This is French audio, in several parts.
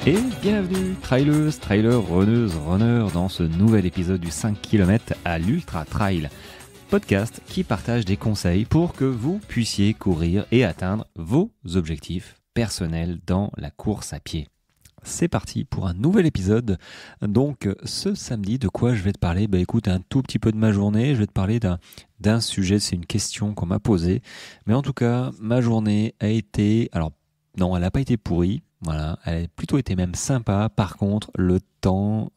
Et bienvenue, traileuses, trailers, runneuses, runners, dans ce nouvel épisode du 5 km à l'Ultra Trail, podcast qui partage des conseils pour que vous puissiez courir et atteindre vos objectifs personnels dans la course à pied. C'est parti pour un nouvel épisode. Donc ce samedi, de quoi je vais te parler ? Écoute, un tout petit peu de ma journée. Je vais te parler d'un sujet, c'est une question qu'on m'a posée. Mais en tout cas, ma journée a été... Alors non, elle n'a pas été pourrie. Voilà, elle a plutôt été même sympa. Par contre, le temps,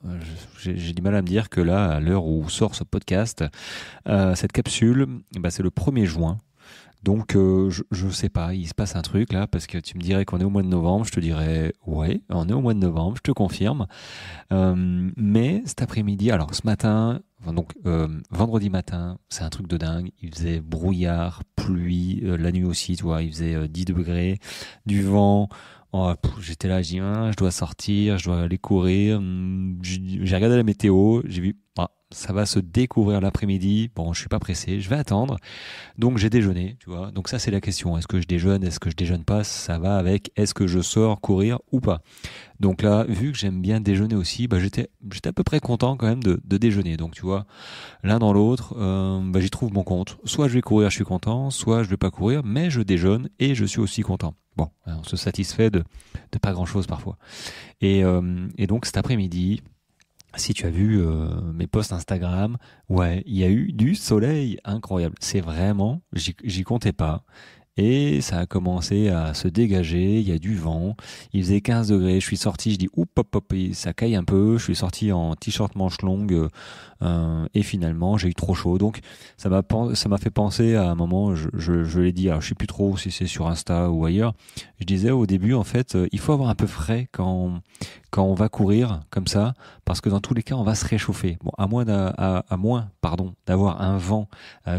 j'ai du mal à me dire que là, à l'heure où sort ce podcast, cette capsule, c'est le 1er juin. Donc, je sais pas, il se passe un truc là, parce que tu me dirais qu'on est au mois de novembre, je te dirais, ouais, on est au mois de novembre, je te confirme. Mais cet après-midi, alors ce matin, vendredi matin, c'est un truc de dingue, il faisait brouillard, pluie, la nuit aussi, tu vois, il faisait 10 degrés, du vent. J'étais là, je dis, je dois sortir, je dois aller courir. J'ai regardé la météo, j'ai vu, ça va se découvrir l'après-midi. Bon, je suis pas pressé, je vais attendre. Donc j'ai déjeuné, tu vois. Donc ça c'est la question. Est-ce que je déjeune, est-ce que je déjeune pas ? Ça va avec est-ce que je sors courir ou pas. Donc là, vu que j'aime bien déjeuner aussi, j'étais à peu près content quand même de déjeuner. Donc tu vois, l'un dans l'autre, j'y trouve mon compte. Soit je vais courir, je suis content, soit je vais pas courir, mais je déjeune et je suis aussi content. Bon, on se satisfait de pas grand-chose parfois. Et donc cet après-midi, si tu as vu mes posts Instagram, ouais, il y a eu du soleil incroyable. C'est vraiment, j'y comptais pas. Et ça a commencé à se dégager, il y a du vent, il faisait 15 degrés, je suis sorti, je dis hop, ça caille un peu, je suis sorti en t-shirt manche longue et finalement j'ai eu trop chaud. Donc ça m'a fait penser à un moment, je l'ai dit, alors je sais plus trop si c'est sur Insta ou ailleurs, je disais au début en fait, il faut avoir un peu frais quand on va courir comme ça, parce que dans tous les cas on va se réchauffer. Bon, à moins d'avoir un vent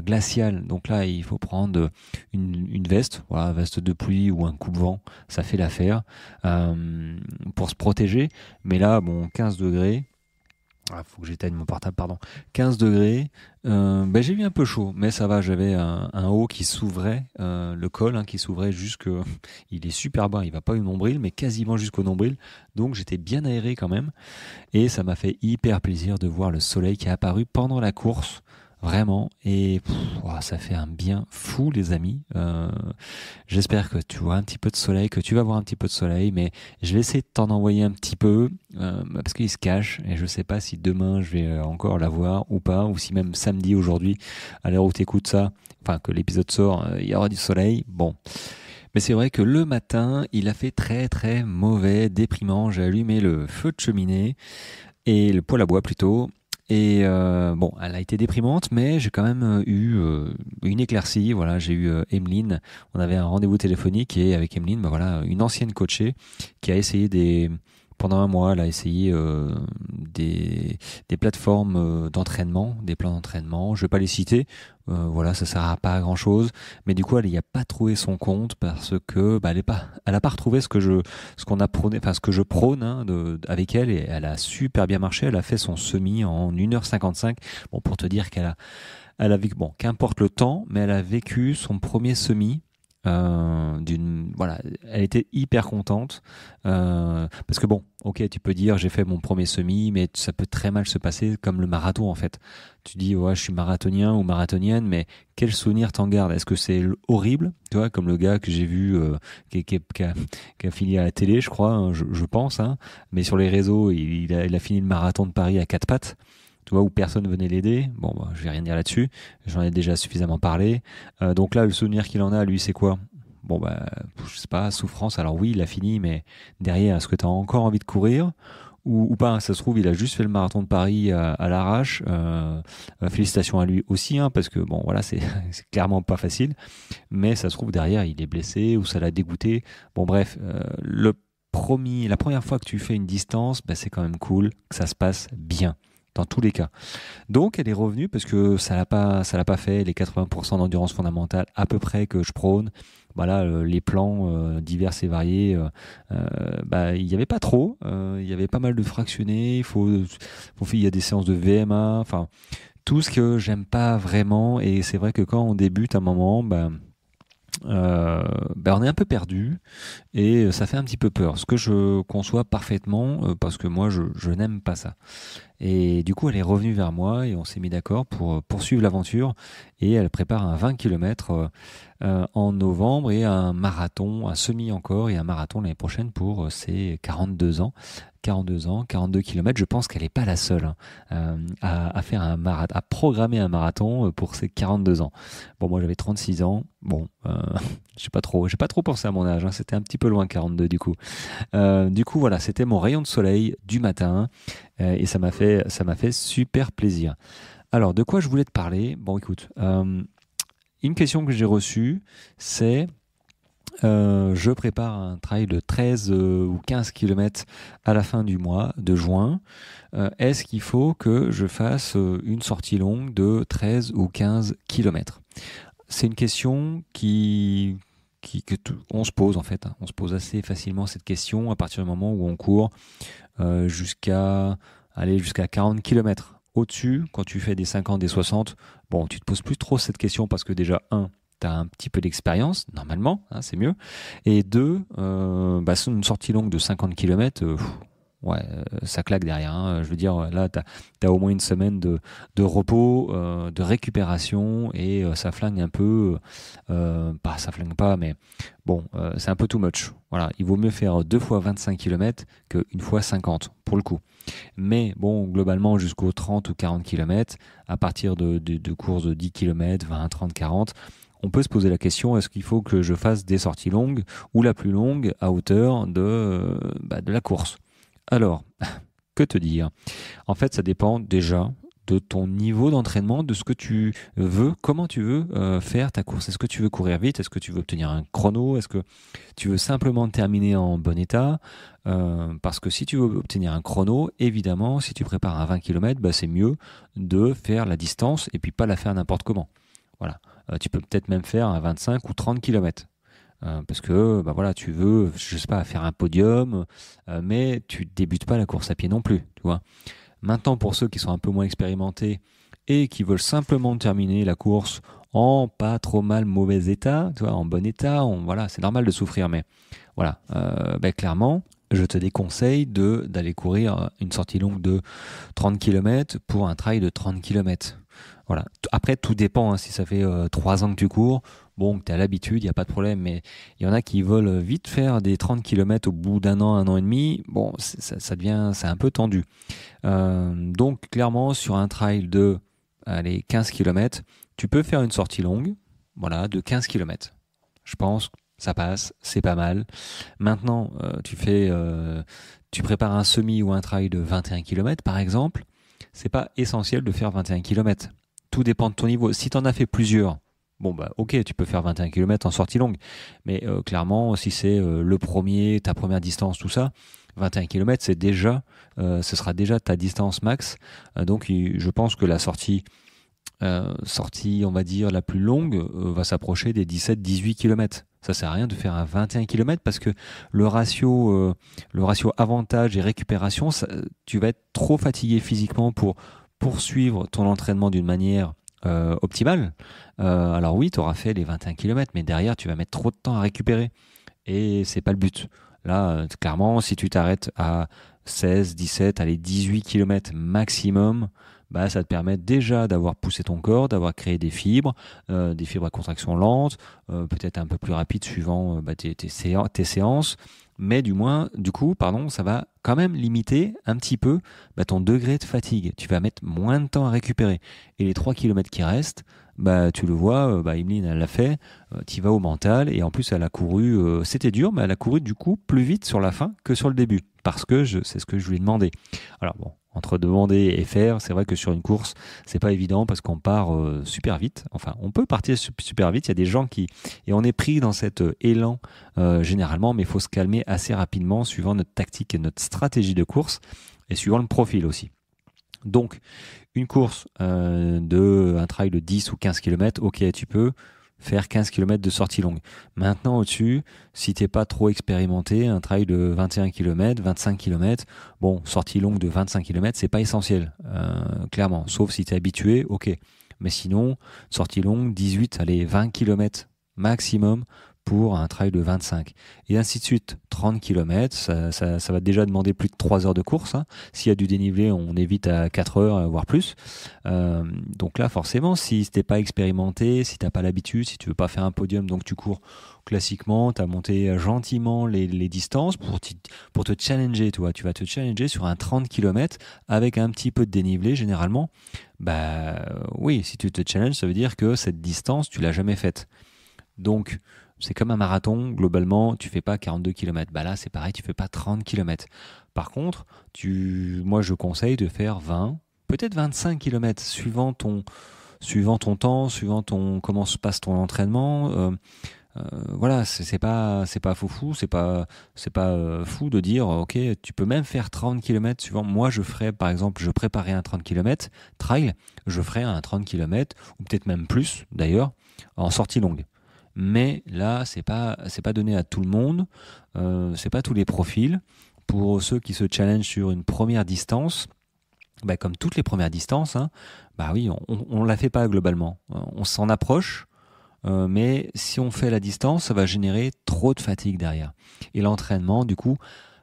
glacial, donc là il faut prendre une veste, voilà, veste de pluie ou un coupe-vent, ça fait l'affaire pour se protéger. Mais là, 15 degrés, faut que j'éteigne mon portable, pardon. 15 degrés, j'ai eu un peu chaud, mais ça va, j'avais un haut qui s'ouvrait, le col qui s'ouvrait il est super bas, il va pas au nombril, mais quasiment jusqu'au nombril, donc j'étais bien aéré quand même, et ça m'a fait hyper plaisir de voir le soleil qui est apparu pendant la course, vraiment, et ça fait un bien fou les amis. J'espère que tu vois un petit peu de soleil, que tu vas voir un petit peu de soleil, mais je vais essayer de t'en envoyer un petit peu parce qu'il se cache et je sais pas si demain je vais encore l'avoir ou pas, ou si même samedi aujourd'hui, à l'heure où tu écoutes ça, enfin que l'épisode sort, il y aura du soleil. Bon. Mais c'est vrai que le matin, il a fait très très mauvais, déprimant. J'ai allumé le feu de cheminée et le poêle à bois plutôt. Et elle a été déprimante, mais j'ai quand même eu une éclaircie. Voilà, j'ai eu Emeline. On avait un rendez-vous téléphonique et avec Emeline, une ancienne coachée qui a essayé pendant un mois, elle a essayé des plateformes d'entraînement, des plans d'entraînement. Je vais pas les citer. Ça sert à pas à grand chose. Mais du coup, elle n'y a pas trouvé son compte parce que elle a pas retrouvé ce que je prône avec elle, et elle a super bien marché. Elle a fait son semi en 1h55. Bon, pour te dire elle a vécu, qu'importe le temps, mais elle a vécu son premier semi. Elle était hyper contente parce que tu peux dire j'ai fait mon premier semi, mais ça peut très mal se passer comme le marathon en fait. Tu dis je suis marathonien ou marathonienne, mais quel souvenir t'en gardes ? Est-ce que c'est horrible, tu vois, comme le gars que j'ai vu qui a fini à la télé, je crois, je pense, mais sur les réseaux il a fini le marathon de Paris à 4 pattes. Tu vois, où personne venait l'aider. Je vais rien dire là-dessus. J'en ai déjà suffisamment parlé. Donc là, le souvenir qu'il en a, lui, c'est quoi ? Je sais pas, souffrance. Alors oui, il a fini, mais derrière, est-ce que tu as encore envie de courir ou pas ? Ça se trouve, il a juste fait le marathon de Paris à l'arrache. Félicitations à lui aussi, parce que c'est clairement pas facile. Mais ça se trouve, derrière, il est blessé ou ça l'a dégoûté. La première fois que tu fais une distance, c'est quand même cool que ça se passe bien. Dans tous les cas. Donc, elle est revenue parce que ça l'a pas fait les 80% d'endurance fondamentale à peu près que je prône. Les plans divers et variés, il y avait pas trop. Il y avait pas mal de fractionnés. Il y a des séances de VMA. Enfin, tout ce que j'aime pas vraiment. Et c'est vrai que quand on débute à un moment, on est un peu perdu et ça fait un petit peu peur. Ce que je conçois parfaitement parce que moi je n'aime pas ça. Et du coup, elle est revenue vers moi et on s'est mis d'accord pour poursuivre l'aventure. Et elle prépare un 20 km en novembre et un marathon, un semi encore et un marathon l'année prochaine pour ses 42 ans. 42 ans, 42 km. Je pense qu'elle n'est pas la seule à faire un marathon, à programmer un marathon pour ses 42 ans. Bon, moi j'avais 36 ans. Bon, j'ai pas trop pensé à mon âge. C'était un petit peu loin 42 du coup. Voilà, c'était mon rayon de soleil du matin et ça m'a fait super plaisir. Alors, de quoi je voulais te parler? Bon, écoute, une question que j'ai reçue, c'est je prépare un trail de 13 ou 15 km à la fin du mois de juin. Est-ce qu'il faut que je fasse une sortie longue de 13 ou 15 km? C'est une question on se pose en fait. On se pose assez facilement cette question à partir du moment où on court jusqu'à 40 km. Au-dessus, quand tu fais des 50, des 60, bon, tu te poses plus trop cette question parce que déjà, tu as un petit peu d'expérience, normalement, c'est mieux. Et deux, c'est une sortie longue de 50 km, ça claque derrière. Je veux dire, là, tu as au moins une semaine de repos, de récupération, et ça flingue un peu. Ça flingue pas, mais bon, c'est un peu too much. Voilà, il vaut mieux faire 2 fois 25 km qu'une fois 50, pour le coup. Mais bon, globalement, jusqu'aux 30 ou 40 km, à partir de courses de 10 km, 20, 30, 40, on peut se poser la question, est-ce qu'il faut que je fasse des sorties longues ou la plus longue à hauteur de la course? Alors, que te dire? En fait, ça dépend déjà de ton niveau d'entraînement, de ce que tu veux, comment tu veux faire ta course. Est-ce que tu veux courir vite? Est-ce que tu veux obtenir un chrono? Est-ce que tu veux simplement terminer en bon état? Parce que si tu veux obtenir un chrono, évidemment, si tu prépares un 20 km, c'est mieux de faire la distance et puis pas la faire n'importe comment. Voilà. Tu peux peut-être même faire un 25 ou 30 km. Parce que tu veux, je sais pas, faire un podium, mais tu débutes pas la course à pied non plus, tu vois. Maintenant, pour ceux qui sont un peu moins expérimentés et qui veulent simplement terminer la course en pas trop mal mauvais état, tu vois, en bon état, voilà, c'est normal de souffrir, mais voilà, clairement, je te déconseille d'aller courir une sortie longue de 30 km pour un trail de 30 km. Voilà. Après, tout dépend. Si ça fait 3 ans que tu cours, bon, que tu as l'habitude, il n'y a pas de problème. Mais il y en a qui veulent vite faire des 30 km au bout d'un an et demi. Bon, c'est un peu tendu. Donc, clairement, sur un trail de 15 km, tu peux faire une sortie longue, voilà, de 15 km. Je pense que ça passe, c'est pas mal. Maintenant, tu prépares un semi ou un trail de 21 km, par exemple. C'est pas essentiel de faire 21 km. Tout dépend de ton niveau. Si tu en as fait plusieurs, ok, tu peux faire 21 km en sortie longue. Mais clairement, si c'est ta première distance, tout ça, 21 km, ce sera déjà ta distance max. Donc, je pense que la sortie, on va dire, la plus longue, va s'approcher des 17-18 km. Ça sert à rien de faire un 21 km parce que le ratio avantage et récupération, tu vas être trop fatigué physiquement pour poursuivre ton entraînement d'une manière optimale. Alors oui, tu auras fait les 21 km, mais derrière, tu vas mettre trop de temps à récupérer. Et c'est pas le but. Là, clairement, si tu t'arrêtes à 16, 17, allez, 18 km maximum, ça te permet déjà d'avoir poussé ton corps, d'avoir créé des fibres à contraction lente, peut-être un peu plus rapide suivant tes séances. Mais du coup, ça va quand même limiter un petit peu ton degré de fatigue. Tu vas mettre moins de temps à récupérer. Et les 3 km qui restent, tu le vois, Emeline, elle l'a fait, tu vas au mental. Et en plus, elle a couru, c'était dur, mais elle a couru du coup plus vite sur la fin que sur le début. Parce que c'est ce que je lui ai demandé. Alors bon, entre demander et faire, c'est vrai que sur une course, c'est pas évident parce qu'on part super vite. Enfin, on peut partir super vite. Il y a des gens et on est pris dans cet élan généralement, mais il faut se calmer assez rapidement suivant notre tactique et notre stratégie de course et suivant le profil aussi. Donc, une course un trail de 10 ou 15 km, ok, tu peux faire 15 km de sortie longue. Maintenant, au-dessus, si t'es pas trop expérimenté, un trail de 21 km, 25 km, bon, sortie longue de 25 km, c'est pas essentiel, clairement. Sauf si t'es habitué, ok. Mais sinon, sortie longue, 18, allez, 20 km maximum pour un trail de 25. Et ainsi de suite. 30 km, ça va déjà demander plus de 3 heures de course. Hein. S'il y a du dénivelé, on évite à 4 heures, voire plus. Donc là, forcément, si t'es pas expérimenté, si t'as pas l'habitude, si tu veux pas faire un podium, donc tu cours classiquement, tu as monté gentiment les distances pour te challenger. Tu vas te challenger sur un 30 km avec un petit peu de dénivelé généralement. Bah oui, si tu te challenges, ça veut dire que cette distance, tu l'as jamais faite. Donc, c'est comme un marathon, globalement, tu fais pas 42 km. Bah là, c'est pareil, tu fais pas 30 km. Par contre, moi, je conseille de faire 20, peut-être 25 km, suivant ton temps, comment se passe ton entraînement. Voilà, c'est pas fou, c'est pas fou de dire, ok, tu peux même faire 30 km suivant. Moi, je ferais, par exemple, je préparais un 30 km trail, je ferais un 30 km, ou peut-être même plus, d'ailleurs, en sortie longue. Mais là, c'est pas donné à tout le monde, c'est pas tous les profils. Pour ceux qui se challengent sur une première distance, bah, comme toutes les premières distances, hein, bah oui, on la fait pas globalement. On s'en approche, mais si on fait la distance, ça va générer trop de fatigue derrière. Et l'entraînement, du coup,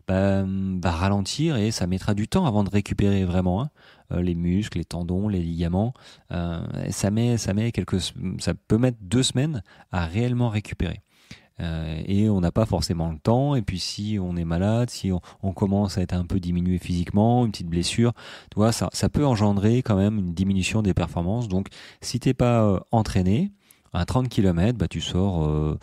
va ralentir et ça mettra du temps avant de récupérer vraiment, hein, les muscles, les tendons, les ligaments. Ça peut mettre 2 semaines à réellement récupérer. Et on n'a pas forcément le temps. Et puis si on est malade, si on commence à être un peu diminué physiquement, une petite blessure, tu vois, ça peut engendrer quand même une diminution des performances. Donc si t'es pas entraîné, un 30 km, bah, tu sors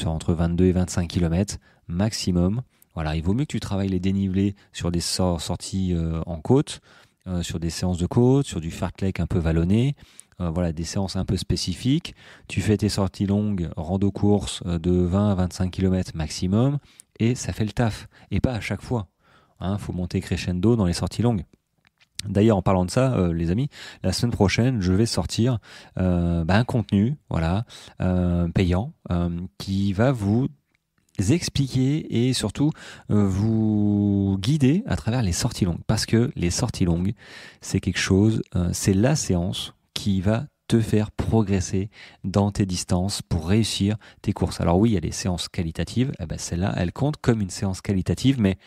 entre 22 et 25 km maximum. Voilà, il vaut mieux que tu travailles les dénivelés sur des sorties en côte, sur des séances de côte, sur du fartlek un peu vallonné. Voilà, des séances un peu spécifiques. Tu fais tes sorties longues, rando-course de 20 à 25 km maximum, et ça fait le taf. Et pas à chaque fois. Faut monter crescendo dans les sorties longues. D'ailleurs, en parlant de ça, les amis, la semaine prochaine, je vais sortir un contenu, voilà, payant, qui va vous expliquer et surtout vous guider à travers les sorties longues. Parce que les sorties longues, c'est quelque chose, c'est la séance qui va te faire progresser dans tes distances pour réussir tes courses. Alors oui, il y a des séances qualitatives, celle-là, elle compte comme une séance qualitative, mais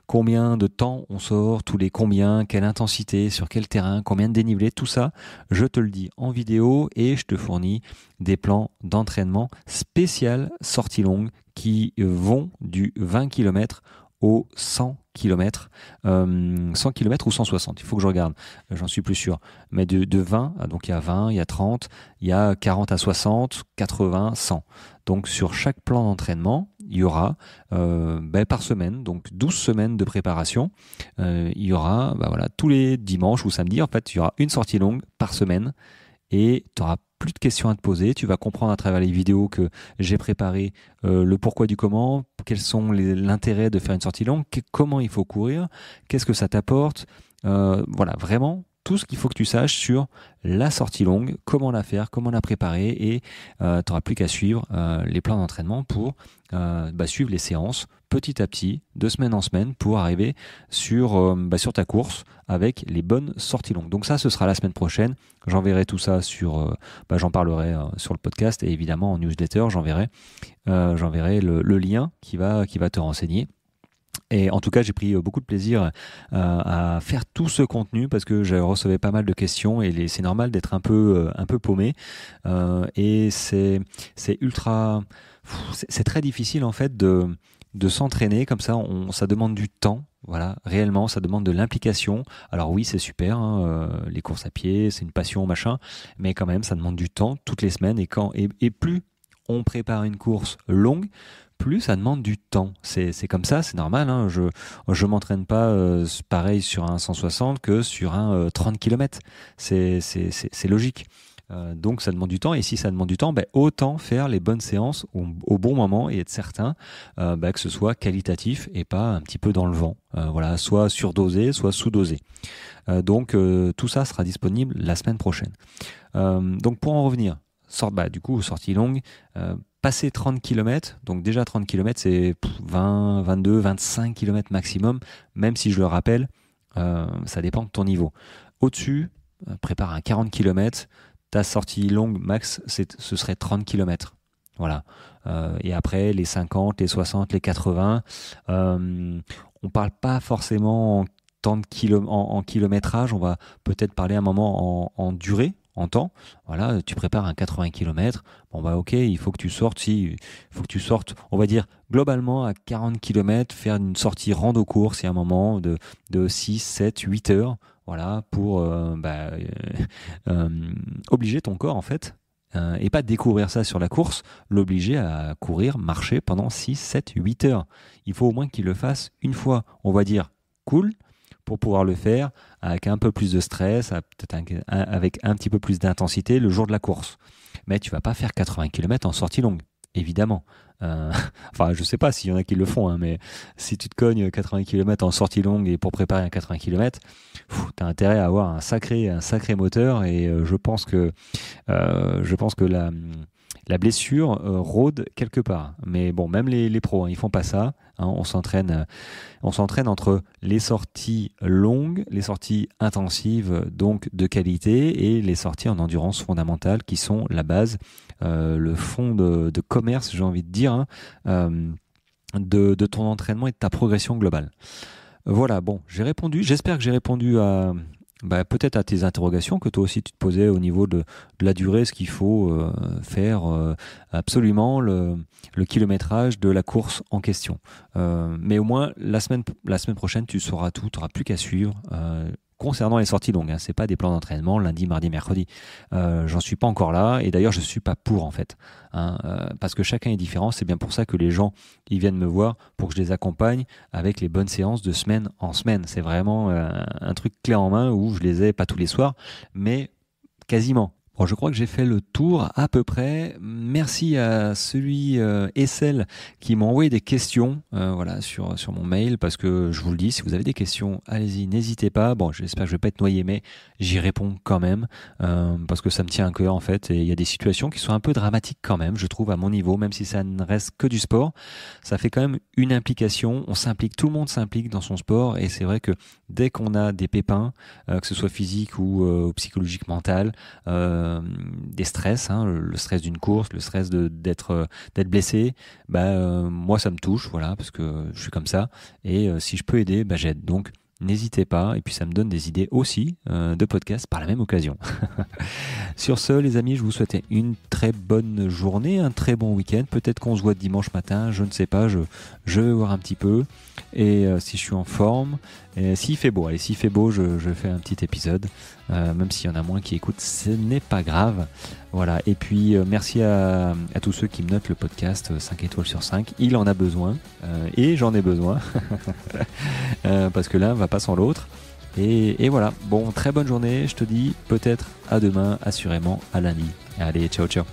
combien de temps on sort, tous les combien, quelle intensité, sur quel terrain, combien de dénivelé, tout ça, je te le dis en vidéo et je te fournis des plans d'entraînement spécial sorties longues qui vont du 20 km au 100 km, 100 km ou 160, il faut que je regarde, j'en suis plus sûr, mais de 20, donc il y a 20, il y a 30, il y a 40 à 60, 80, 100. Donc sur chaque plan d'entraînement, il y aura par semaine, donc 12 semaines de préparation, il y aura tous les dimanches ou samedis, en fait, il y aura une sortie longue par semaine et tu auras plus de questions à te poser. Tu vas comprendre à travers les vidéos que j'ai préparées le pourquoi du comment, quels sont l'intérêt de faire une sortie longue, comment il faut courir, qu'est-ce que ça t'apporte. Voilà, vraiment tout ce qu'il faut que tu saches sur la sortie longue, comment la faire, comment la préparer et tu n'auras plus qu'à suivre les plans d'entraînement pour suivre les séances petit à petit, de semaine en semaine pour arriver sur ta course avec les bonnes sorties longues. Donc ça, ce sera la semaine prochaine. J'enverrai tout ça j'en parlerai sur le podcast et évidemment en newsletter, j'enverrai le lien qui va te renseigner. Et en tout cas, j'ai pris beaucoup de plaisir à faire tout ce contenu parce que je recevais pas mal de questions et c'est normal d'être un peu paumé. Et c'est très difficile en fait de s'entraîner comme ça. Ça demande du temps. Voilà, réellement, ça demande de l'implication. Alors oui, c'est super, hein, les courses à pied, c'est une passion, machin, mais quand même, ça demande du temps toutes les semaines. Et plus on prépare une course longue, plus ça demande du temps. C'est comme ça, c'est normal. Hein. Je m'entraîne pas pareil sur un 160 que sur un 30 km. C'est logique. Donc ça demande du temps et si ça demande du temps, autant faire les bonnes séances au bon moment et être certain que ce soit qualitatif et pas un petit peu dans le vent. Voilà, soit surdosé, soit sous-dosé. Donc tout ça sera disponible la semaine prochaine. Donc pour en revenir, sortie longue, passer 30 km, donc déjà 30 km c'est 20, 22, 25 km maximum, même si je le rappelle, ça dépend de ton niveau. Au-dessus, prépare un 40 km, ta sortie longue max, ce serait 30 km. Voilà. Et après, les 50, les 60, les 80, on parle pas forcément en temps en kilométrage, on va peut-être parler un moment en durée, en temps. Voilà, tu prépares un 80 km, bon bah ok, il faut que tu sortes, on va dire globalement à 40 km, faire une sortie rando-course et un moment de 6, 7, 8 heures, voilà, pour obliger ton corps en fait et pas découvrir ça sur la course, l'obliger à courir, marcher pendant 6, 7, 8 heures. Il faut au moins qu'il le fasse une fois, on va dire, cool, pour pouvoir le faire avec un peu plus de stress, avec un petit peu plus d'intensité le jour de la course. Mais tu vas pas faire 80 km en sortie longue, évidemment. Enfin, je sais pas s'il y en a qui le font, hein, mais si tu te cognes 80 km en sortie longue et pour préparer un 80 km, tu as intérêt à avoir un sacré moteur et je pense que la blessure rôde quelque part. Mais bon, même les pros, hein, ils font pas ça. Hein, on s'entraîne entre les sorties longues, les sorties intensives, donc de qualité, et les sorties en endurance fondamentale qui sont la base, le fond de commerce, j'ai envie de dire, hein, de ton entraînement et de ta progression globale. Voilà, bon, j'espère que j'ai répondu à peut-être à tes interrogations que toi aussi tu te posais au niveau de la durée, ce qu'il faut faire absolument, le kilométrage de la course en question. Mais au moins, la semaine prochaine, tu sauras tout, tu n'auras plus qu'à suivre. Concernant les sorties longues, hein, c'est pas des plans d'entraînement lundi, mardi, mercredi. J'en suis pas encore là, et d'ailleurs je suis pas pour en fait, hein, parce que chacun est différent. C'est bien pour ça que les gens ils viennent me voir pour que je les accompagne avec les bonnes séances de semaine en semaine. C'est vraiment un truc clé en main où je les ai pas tous les soirs, mais quasiment. Bon, je crois que j'ai fait le tour à peu près. Merci à celui et celle qui m'a envoyé des questions voilà, sur mon mail, parce que je vous le dis, si vous avez des questions, allez-y, n'hésitez pas. Bon, j'espère que je vais pas être noyé, mais j'y réponds quand même parce que ça me tient à cœur en fait. Et il y a des situations qui sont un peu dramatiques quand même, je trouve, à mon niveau, même si ça ne reste que du sport. Ça fait quand même une implication. On s'implique, tout le monde s'implique dans son sport, et c'est vrai que dès qu'on a des pépins, que ce soit physique ou psychologique, mental, des stress, hein, le stress d'une course, le stress d'être blessé, moi ça me touche, voilà, parce que je suis comme ça, et si je peux aider, j'aide. Donc n'hésitez pas, et puis ça me donne des idées aussi de podcast par la même occasion. Sur ce, les amis, je vous souhaite une très bonne journée, un très bon week-end. Peut-être qu'on se voit dimanche matin, je ne sais pas, je vais voir un petit peu, et si je suis en forme, et s'il fait beau, je fais un petit épisode, même s'il y en a moins qui écoutent, ce n'est pas grave. Voilà, et puis merci à tous ceux qui me notent le podcast 5 étoiles sur 5, il en a besoin, et j'en ai besoin, parce que l'un va pas sans l'autre. Et voilà, bon, très bonne journée, je te dis peut-être à demain, assurément à lundi. Allez, ciao ciao.